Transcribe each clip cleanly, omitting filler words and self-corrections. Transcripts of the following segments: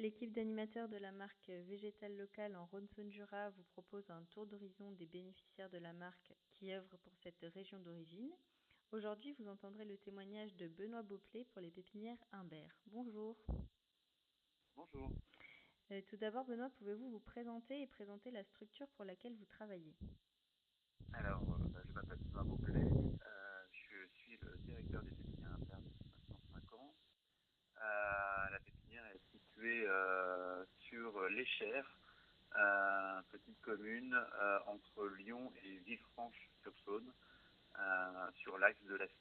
L'équipe d'animateurs de la marque Végétal Local en Rhône-Saône-Jura vous propose un tour d'horizon des bénéficiaires de la marque qui œuvrent pour cette région d'origine. Aujourd'hui, vous entendrez le témoignage de Benoît Beauplet pour les pépinières Humbert. Bonjour. Bonjour. Tout d'abord, Benoît, pouvez-vous vous présenter et présenter la structure pour laquelle vous travaillez? Alors, je m'appelle Benoît Beauplet, je suis le directeur des pépinières Humbert depuis maintenant 5 ans. La pépinière est située sur l'Échère, petite commune entre Lyon et Villefranche-sur-Saône, sur l'axe de la 6.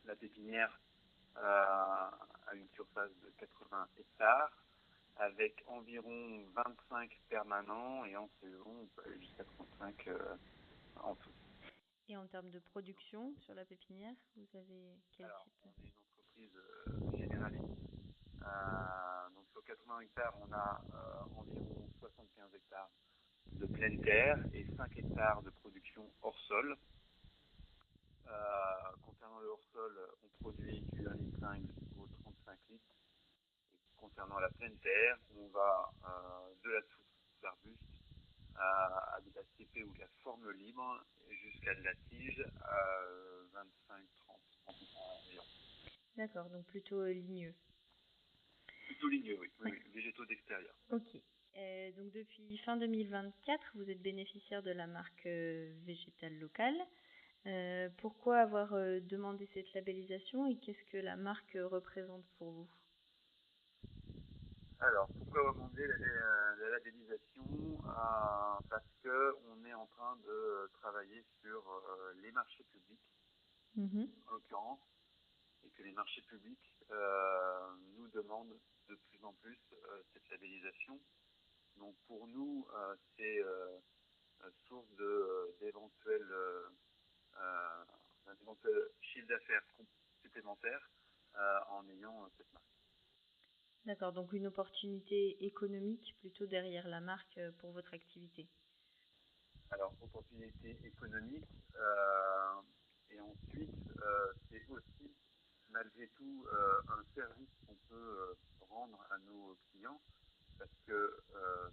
La pépinière a une surface de 80 hectares, avec environ 25 permanents et en saison, on peut aller jusqu'à 35 en tout. Et en termes de production sur la pépinière, vous avez quel Alors, type? on est une entreprise généraliste. Donc sur 80 hectares, on a environ 75 hectares de pleine terre et 5 hectares de production hors sol. Concernant le hors sol, on produit du 1,5 litre jusqu'au 35 litres. Et concernant la pleine terre, on va de la soupe d'arbuste à de la CP ou de la forme libre jusqu'à de la tige à 25-30 environ. D'accord, donc plutôt ligneux. Plutôt ligneux, oui, végétaux d'extérieur. Ok. Donc depuis fin 2024, vous êtes bénéficiaire de la marque Végétal Local. Pourquoi avoir demandé cette labellisation et qu'est-ce que la marque représente pour vous? Alors, pourquoi demander la labellisation? Parce qu'on est en train de travailler sur les marchés publics, en l'occurrence, et que les marchés publics nous demandent de plus en plus cette labellisation. Donc pour nous, c'est source d'éventuels chiffre d'affaires supplémentaires en ayant cette marque. D'accord, donc une opportunité économique plutôt derrière la marque pour votre activité. Alors, opportunité économique, et ensuite, c'est aussi, malgré tout, un service qu'on peut rendre à nos clients, parce que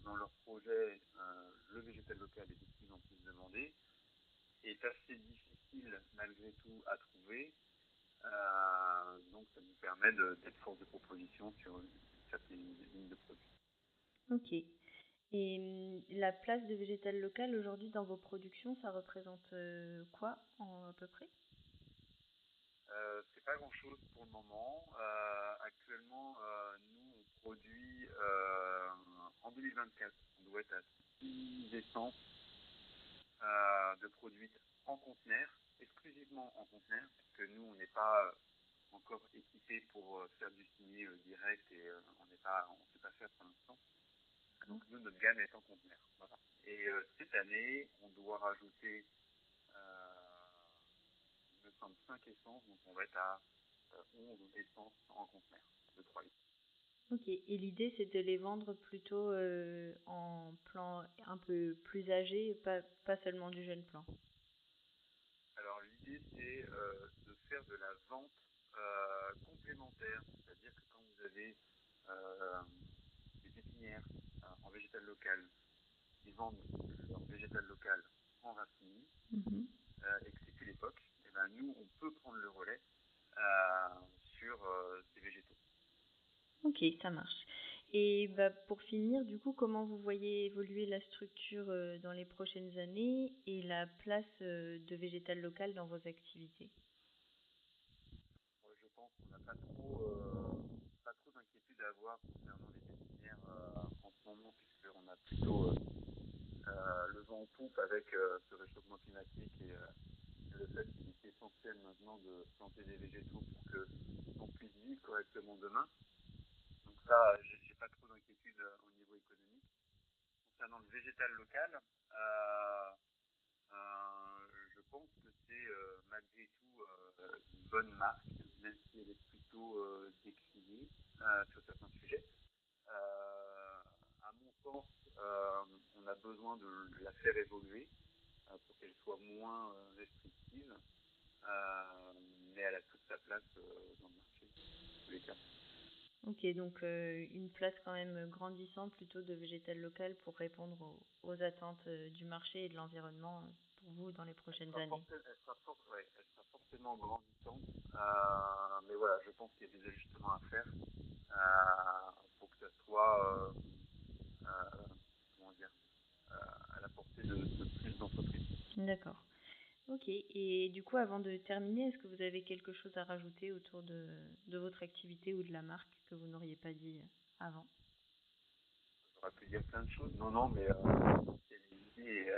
dans leur projet, le végétal local est de plus en plus demandé, est assez difficile malgré tout à trouver, donc ça nous permet d'être force de proposition sur certaines lignes de produits. Ok. Et la place de végétal local aujourd'hui dans vos productions, ça représente quoi à peu près? C'est pas grand chose pour le moment. Actuellement, nous, on produit en 2024, on doit être à 6 essences de produites en conteneur, exclusivement en conteneur, parce que nous, on n'est pas encore équipé pour faire du signé direct et on ne sait pas faire pour l'instant. Donc, nous, notre gamme est en conteneur. Voilà. Et cette année, on doit rajouter, il me semble, 5 essences, donc on va être à 11 essences en conteneur de 3 litres. Ok, et l'idée c'est de les vendre plutôt en plan un peu plus âgé, pas seulement du jeune plan. Alors l'idée c'est de faire de la vente complémentaire, c'est-à-dire que quand vous avez des pépinières en végétal local qui vendent leur végétal local en racine et que c'est plus l'époque, et ben nous on peut prendre le relais sur ces végétaux. Ok, ça marche. Et bah, pour finir, du coup, comment vous voyez évoluer la structure dans les prochaines années et la place de végétal local dans vos activités? Je pense qu'on n'a pas trop d'inquiétude à avoir concernant les pépinières en ce moment, puisqu'on a plutôt le vent en poupe avec ce réchauffement climatique et le fait qu'il est essentiel maintenant de planter des végétaux pour que l'on puisse vivre correctement demain. Donc ça, j'ai pas trop d'inquiétude au niveau économique. Concernant le végétal local, je pense que c'est malgré tout une bonne marque, même si elle est plutôt décriée sur certains sujets. À mon sens, on a besoin de la faire évoluer pour qu'elle soit moins restrictive, mais elle a toute sa place dans le marché, dans tous les cas. Ok, donc une place quand même grandissante plutôt de végétal local pour répondre aux attentes du marché et de l'environnement pour vous dans les prochaines années. Ouais, elle sera forcément grandissante, mais voilà, je pense qu'il y a des ajustements à faire pour que ça soit, comment dire, à la portée de plus d'entreprises. D'accord. Ok, et du coup, avant de terminer, est-ce que vous avez quelque chose à rajouter autour de votre activité ou de la marque que vous n'auriez pas dit avant? J'aurais pu dire plein de choses. Non, non, mais c'est l'idée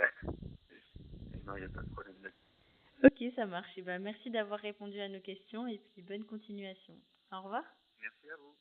et non, il n'y a pas de problème là-dessus. Ok, ça marche. Et ben, merci d'avoir répondu à nos questions et puis bonne continuation. Au revoir. Merci à vous.